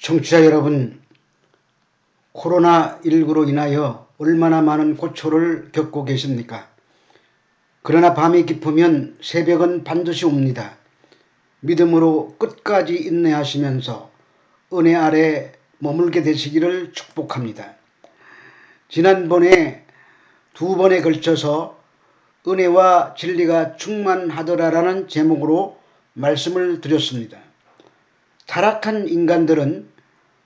청취자 여러분, 코로나19로 인하여 얼마나 많은 고초를 겪고 계십니까? 그러나 밤이 깊으면 새벽은 반드시 옵니다. 믿음으로 끝까지 인내하시면서 은혜 아래 머물게 되시기를 축복합니다. 지난번에 2번에 걸쳐서 은혜와 진리가 충만하더라라는 제목으로 말씀을 드렸습니다. 타락한 인간들은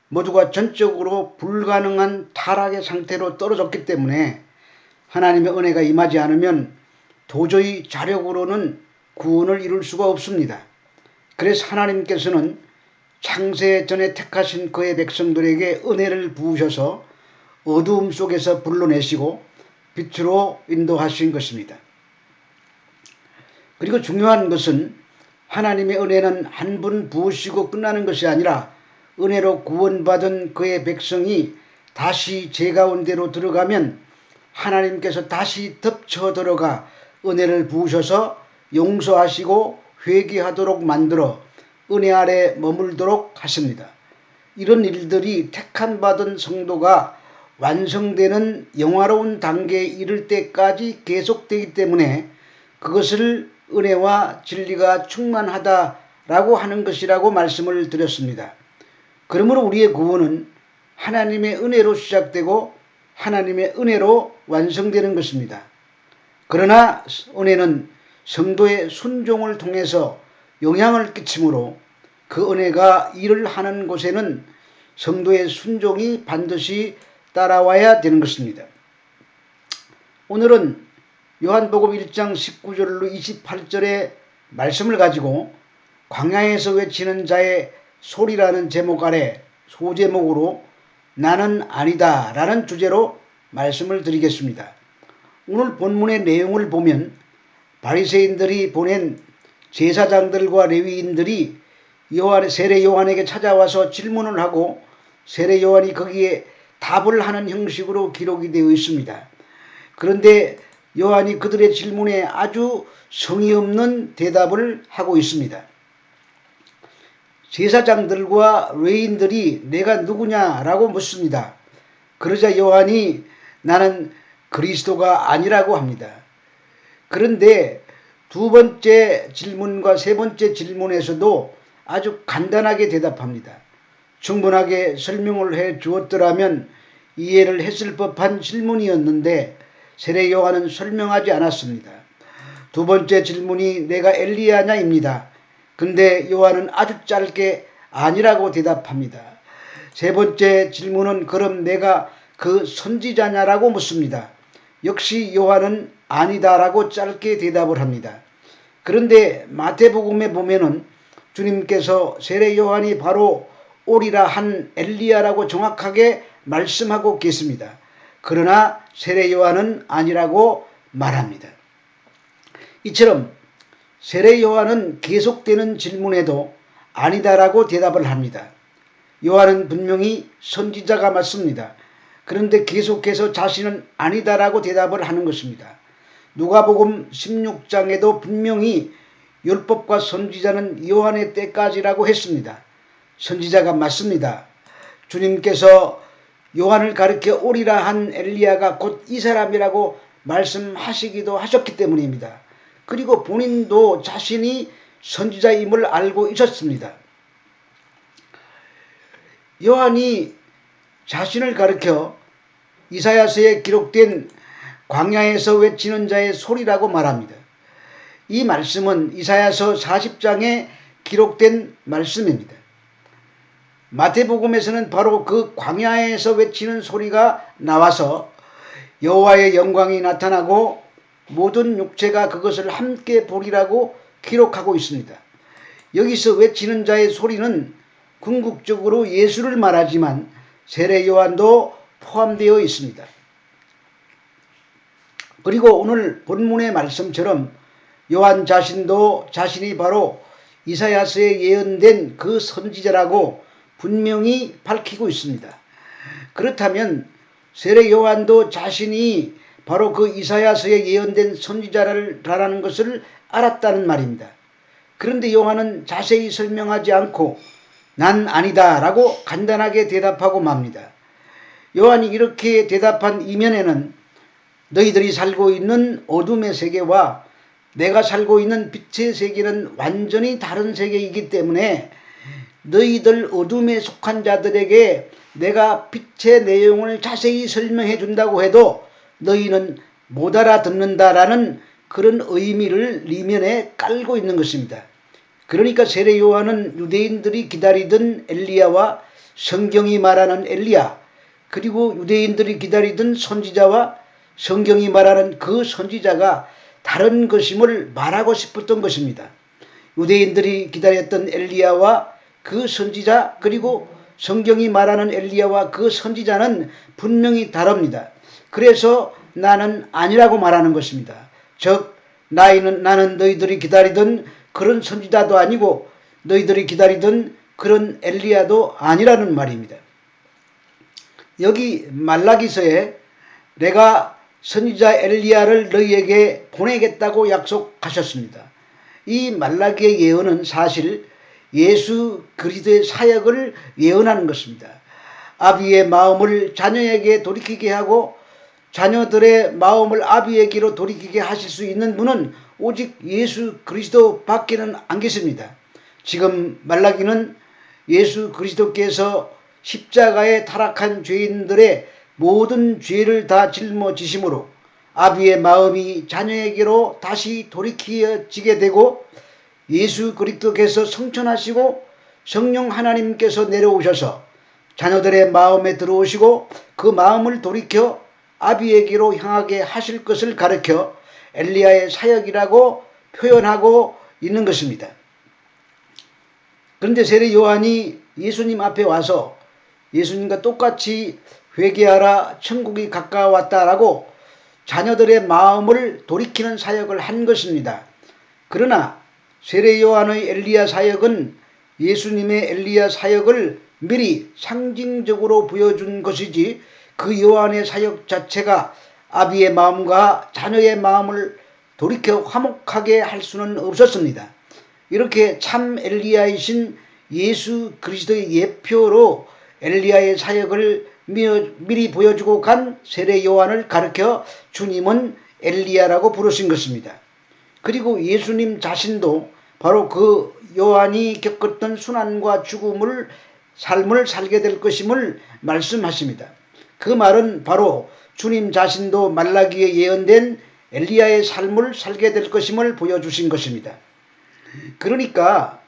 모두가 전적으로 불가능한 타락의 상태로 떨어졌기 때문에 하나님의 은혜가 임하지 않으면 도저히 자력으로는 구원을 이룰 수가 없습니다. 그래서 하나님께서는 창세 전에 택하신 그의 백성들에게 은혜를 부으셔서 어두움 속에서 불러내시고 빛으로 인도하신 것입니다. 그리고 중요한 것은 하나님의 은혜는 한 번 부으시고 끝나는 것이 아니라 은혜로 구원받은 그의 백성이 다시 제 가운데로 들어가면 하나님께서 다시 덮쳐 들어가 은혜를 부으셔서 용서하시고 회개하도록 만들어 은혜 아래 머물도록 하십니다. 이런 일들이 택한 받은 성도가 완성되는 영화로운 단계에 이를 때까지 계속되기 때문에 그것을 은혜와 진리가 충만하다라고 하는 것이라고 말씀을 드렸습니다. 그러므로 우리의 구원은 하나님의 은혜로 시작되고 하나님의 은혜로 완성되는 것입니다. 그러나 은혜는 성도의 순종을 통해서 영향을 끼치므로 그 은혜가 일을 하는 곳에는 성도의 순종이 반드시 따라와야 되는 것입니다. 오늘은 요한복음 1장 19절로 28절의 말씀을 가지고 광야에서 외치는 자의 소리라는 제목 아래 소제목으로 나는 아니다 라는 주제로 말씀을 드리겠습니다. 오늘 본문의 내용을 보면 바리새인들이 보낸 제사장들과 레위인들이 세례 요한에게 찾아와서 질문을 하고 세례 요한이 거기에 답을 하는 형식으로 기록이 되어 있습니다. 그런데 요한이 그들의 질문에 아주 성의 없는 대답을 하고 있습니다. 제사장들과 레위인들이 내가 누구냐라고 묻습니다. 그러자 요한이 나는 그리스도가 아니라고 합니다. 그런데 두 번째 질문과 세 번째 질문에서도 아주 간단하게 대답합니다. 충분하게 설명을 해 주었더라면 이해를 했을 법한 질문이었는데 세례 요한은 설명하지 않았습니다. 두 번째 질문이 내가 엘리야냐입니다. 근데 요한은 아주 짧게 아니라고 대답합니다. 세 번째 질문은 그럼 내가 그 선지자냐라고 묻습니다. 역시 요한은 아니다라고 짧게 대답을 합니다. 그런데 마태복음에 보면은 주님께서 세례 요한이 바로 오리라 한 엘리야라고 정확하게 말씀하고 계십니다. 그러나 세례 요한은 아니라고 말합니다. 이처럼 세례 요한은 계속되는 질문에도 아니다라고 대답을 합니다. 요한은 분명히 선지자가 맞습니다. 그런데 계속해서 자신은 아니다라고 대답을 하는 것입니다. 누가복음 16장에도 분명히 율법과 선지자는 요한의 때까지라고 했습니다. 선지자가 맞습니다. 주님께서 요한을 가리켜 오리라 한 엘리야가 곧 이 사람이라고 말씀하시기도 하셨기 때문입니다. 그리고 본인도 자신이 선지자임을 알고 있었습니다. 요한이 자신을 가리켜 이사야서에 기록된 광야에서 외치는 자의 소리라고 말합니다. 이 말씀은 이사야서 40장에 기록된 말씀입니다. 마태복음에서는 바로 그 광야에서 외치는 소리가 나와서 여호와의 영광이 나타나고 모든 육체가 그것을 함께 보리라고 기록하고 있습니다. 여기서 외치는 자의 소리는 궁극적으로 예수를 말하지만 세례 요한도 포함되어 있습니다. 그리고 오늘 본문의 말씀처럼 요한 자신도 자신이 바로 이사야서에 예언된 그 선지자라고 분명히 밝히고 있습니다. 그렇다면 세례 요한도 자신이 바로 그 이사야서에 예언된 선지자라는 것을 알았다는 말입니다. 그런데 요한은 자세히 설명하지 않고 난 아니다 라고 간단하게 대답하고 맙니다. 요한이 이렇게 대답한 이면에는 너희들이 살고 있는 어둠의 세계와 내가 살고 있는 빛의 세계는 완전히 다른 세계이기 때문에 너희들 어둠에 속한 자들에게 내가 빛의 내용을 자세히 설명해 준다고 해도 너희는 못 알아듣는다라는 그런 의미를 이면에 깔고 있는 것입니다. 그러니까 세례 요한은 유대인들이 기다리던 엘리야와 성경이 말하는 엘리야, 그리고 유대인들이 기다리던 선지자와 성경이 말하는 그 선지자가 다른 것임을 말하고 싶었던 것입니다. 유대인들이 기다렸던 엘리야와 그 선지자, 그리고 성경이 말하는 엘리야와 그 선지자는 분명히 다릅니다. 그래서 나는 아니라고 말하는 것입니다. 즉 나는 너희들이 기다리던 그런 선지자도 아니고 너희들이 기다리던 그런 엘리야도 아니라는 말입니다. 여기 말라기서에 내가 선지자 엘리야를 너희에게 보내겠다고 약속하셨습니다. 이 말라기의 예언은 사실 예수 그리스도의 사역을 예언하는 것입니다. 아비의 마음을 자녀에게 돌이키게 하고 자녀들의 마음을 아비에게로 돌이키게 하실 수 있는 분은 오직 예수 그리스도 밖에는 안 계십니다. 지금 말라기는 예수 그리스도께서 십자가에 타락한 죄인들의 모든 죄를 다 짊어지심으로 아비의 마음이 자녀에게로 다시 돌이켜지게 되고 예수 그리스도께서 성천하시고 성령 하나님께서 내려오셔서 자녀들의 마음에 들어오시고 그 마음을 돌이켜 아비에게로 향하게 하실 것을 가르쳐 엘리야의 사역이라고 표현하고 있는 것입니다. 그런데 세례 요한이 예수님 앞에 와서 예수님과 똑같이 회개하라 천국이 가까웠다라고 자녀들의 마음을 돌이키는 사역을 한 것입니다. 그러나 세례 요한의 엘리야 사역은 예수님의 엘리야 사역을 미리 상징적으로 보여준 것이지 그 요한의 사역 자체가 아비의 마음과 자녀의 마음을 돌이켜 화목하게 할 수는 없었습니다. 이렇게 참 엘리야이신 예수 그리스도의 예표로 엘리야의 사역을 미리 보여주고 간 세례 요한을 가르쳐 주님은 엘리야라고 부르신 것입니다. 그리고 예수님 자신도 바로 그 요한이 겪었던 순환과 죽음을 삶을 살게 될 것임을 말씀하십니다. 그 말은 바로 주님 자신도 말라기에 예언된 엘리야의 삶을 살게 될 것임을 보여주신 것입니다. 그러니까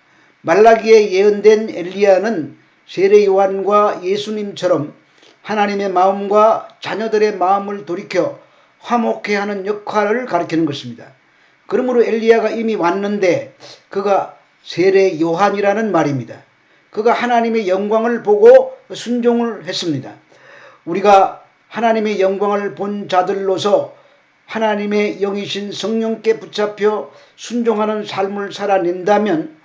말라기에 예언된 엘리야는 세례 요한과 예수님처럼 하나님의 마음과 자녀들의 마음을 돌이켜 화목해 하는 역할을 가리키는 것입니다. 그러므로 엘리야가 이미 왔는데 그가 세례 요한이라는 말입니다. 그가 하나님의 영광을 보고 순종을 했습니다. 우리가 하나님의 영광을 본 자들로서 하나님의 영이신 성령께 붙잡혀 순종하는 삶을 살아낸다면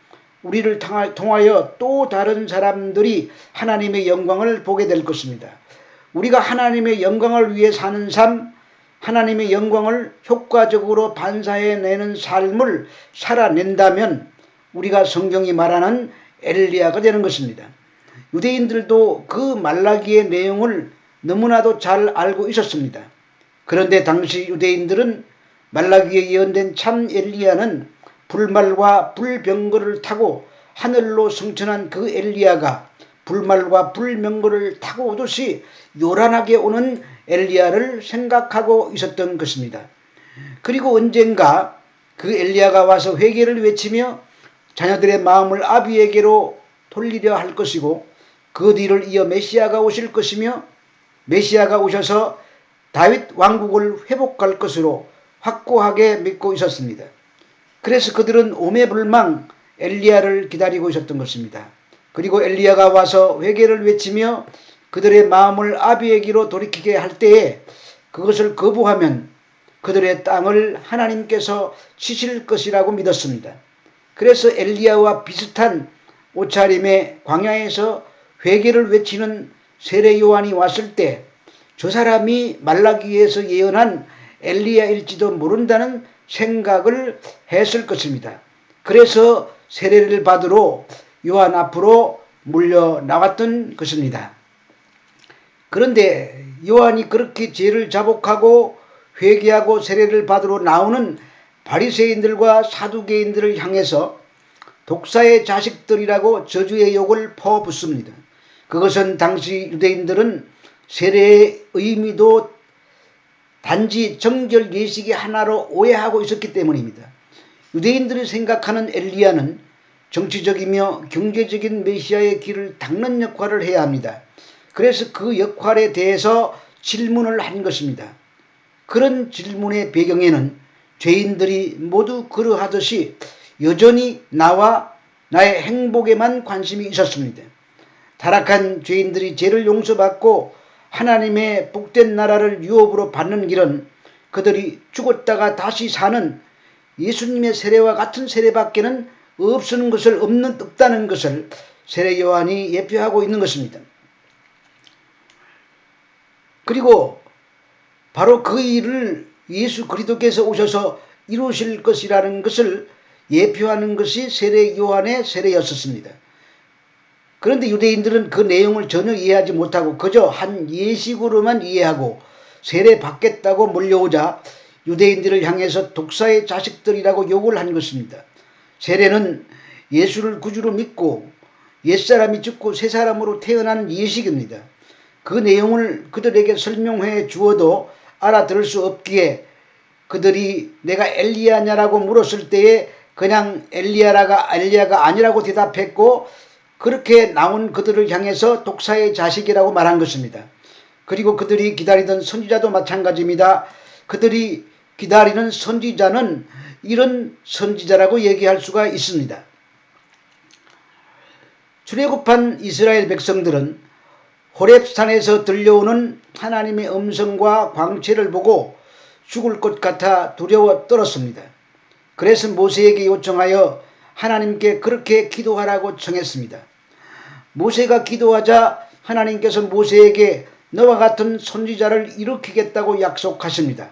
우리를 통하여 또 다른 사람들이 하나님의 영광을 보게 될 것입니다. 우리가 하나님의 영광을 위해 사는 삶, 하나님의 영광을 효과적으로 반사해내는 삶을 살아낸다면 우리가 성경이 말하는 엘리야가 되는 것입니다. 유대인들도 그 말라기의 내용을 너무나도 잘 알고 있었습니다. 그런데 당시 유대인들은 말라기에 예언된 참 엘리야는 불말과 불병거를 타고 하늘로 승천한 그 엘리야가 불말과 불병거를 타고 오듯이 요란하게 오는 엘리야를 생각하고 있었던 것입니다. 그리고 언젠가 그 엘리야가 와서 회개를 외치며 자녀들의 마음을 아비에게로 돌리려 할 것이고 그 뒤를 이어 메시아가 오실 것이며 메시아가 오셔서 다윗 왕국을 회복할 것으로 확고하게 믿고 있었습니다. 그래서 그들은 오매불망 엘리야를 기다리고 있었던 것입니다. 그리고 엘리야가 와서 회개를 외치며 그들의 마음을 아비에게로 돌이키게 할 때에 그것을 거부하면 그들의 땅을 하나님께서 치실 것이라고 믿었습니다. 그래서 엘리야와 비슷한 옷차림의 광야에서 회개를 외치는 세례 요한이 왔을 때 저 사람이 말라기에서 예언한 엘리야일지도 모른다는 생각을 했을 것입니다. 그래서 세례를 받으러 요한 앞으로 몰려 나왔던 것입니다. 그런데 요한이 그렇게 죄를 자복하고 회개하고 세례를 받으러 나오는 바리새인들과 사두개인들을 향해서 독사의 자식들이라고 저주의 욕을 퍼붓습니다. 그것은 당시 유대인들은 세례의 의미도 단지 정결 예식의 하나로 오해하고 있었기 때문입니다. 유대인들이 생각하는 엘리야는 정치적이며 경제적인 메시아의 길을 닦는 역할을 해야 합니다. 그래서 그 역할에 대해서 질문을 한 것입니다. 그런 질문의 배경에는 죄인들이 모두 그러하듯이 여전히 나와 나의 행복에만 관심이 있었습니다. 타락한 죄인들이 죄를 용서받고 하나님의 복된 나라를 유업으로 받는 길은 그들이 죽었다가 다시 사는 예수님의 세례와 같은 세례밖에는 없다는 것을 세례 요한이 예표하고 있는 것입니다. 그리고 바로 그 일을 예수 그리스도께서 오셔서 이루실 것이라는 것을 예표하는 것이 세례 요한의 세례였었습니다. 그런데 유대인들은 그 내용을 전혀 이해하지 못하고 그저 한 예식으로만 이해하고 세례 받겠다고 몰려오자 유대인들을 향해서 독사의 자식들이라고 욕을 한 것입니다. 세례는 예수를 구주로 믿고 옛사람이 죽고 새사람으로 태어나는 예식입니다. 그 내용을 그들에게 설명해 주어도 알아들을 수 없기에 그들이 내가 엘리야냐라고 물었을 때에 그냥 엘리야가 아니라고 대답했고 그렇게 나온 그들을 향해서 독사의 자식이라고 말한 것입니다. 그리고 그들이 기다리던 선지자도 마찬가지입니다. 그들이 기다리는 선지자는 이런 선지자라고 얘기할 수가 있습니다. 출애굽한 이스라엘 백성들은 호렙산에서 들려오는 하나님의 음성과 광채를 보고 죽을 것 같아 두려워 떨었습니다. 그래서 모세에게 요청하여 하나님께 그렇게 기도하라고 청했습니다. 모세가 기도하자 하나님께서 모세에게 너와 같은 선지자를 일으키겠다고 약속하십니다.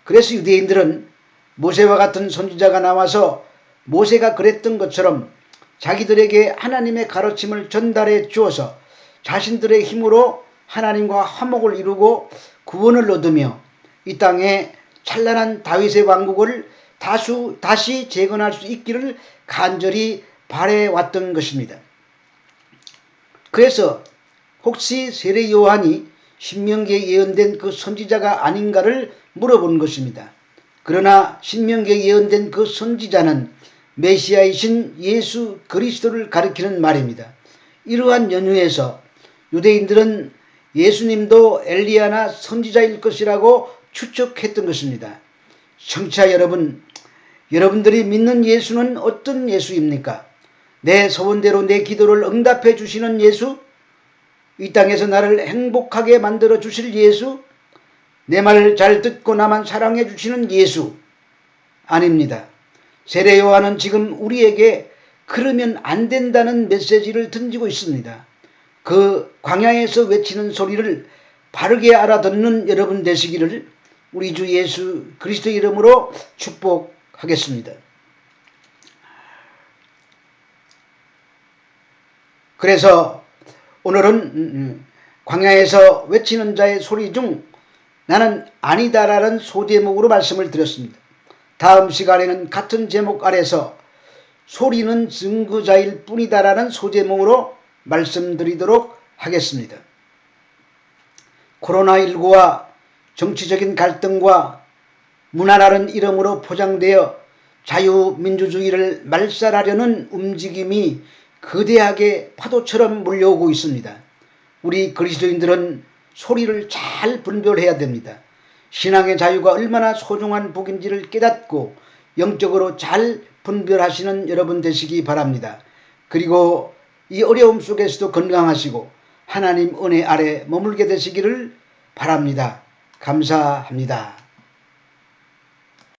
그래서 유대인들은 모세와 같은 선지자가 나와서 모세가 그랬던 것처럼 자기들에게 하나님의 가르침을 전달해 주어서 자신들의 힘으로 하나님과 화목을 이루고 구원을 얻으며 이 땅에 찬란한 다윗의 왕국을 다시 재건할 수 있기를 간절히 바라왔던 것입니다. 그래서 혹시 세례 요한이 신명기에 예언된 그 선지자가 아닌가를 물어본 것입니다. 그러나 신명기에 예언된 그 선지자는 메시아이신 예수 그리스도를 가리키는 말입니다. 이러한 연유에서 유대인들은 예수님도 엘리야나 선지자일 것이라고 추측했던 것입니다. 청취자 여러분, 여러분들이 믿는 예수는 어떤 예수입니까? 내 소원대로 내 기도를 응답해 주시는 예수? 이 땅에서 나를 행복하게 만들어 주실 예수? 내 말 잘 듣고 나만 사랑해 주시는 예수? 아닙니다. 세례 요한은 지금 우리에게 그러면 안 된다는 메시지를 던지고 있습니다. 그 광야에서 외치는 소리를 바르게 알아듣는 여러분 되시기를 우리 주 예수 그리스도 이름으로 축복하겠습니다. 그래서 오늘은 광야에서 외치는 자의 소리 중 나는 아니다라는 소제목으로 말씀을 드렸습니다. 다음 시간에는 같은 제목 아래서 소리는 증거자일 뿐이다라는 소제목으로 말씀드리도록 하겠습니다. 코로나19와 정치적인 갈등과 문화라는 이름으로 포장되어 자유민주주의를 말살하려는 움직임이 거대하게 파도처럼 몰려오고 있습니다. 우리 그리스도인들은 소리를 잘 분별해야 됩니다. 신앙의 자유가 얼마나 소중한 복인지를 깨닫고 영적으로 잘 분별하시는 여러분 되시기 바랍니다. 그리고 이 어려움 속에서도 건강하시고 하나님 은혜 아래 머물게 되시기를 바랍니다. 감사합니다.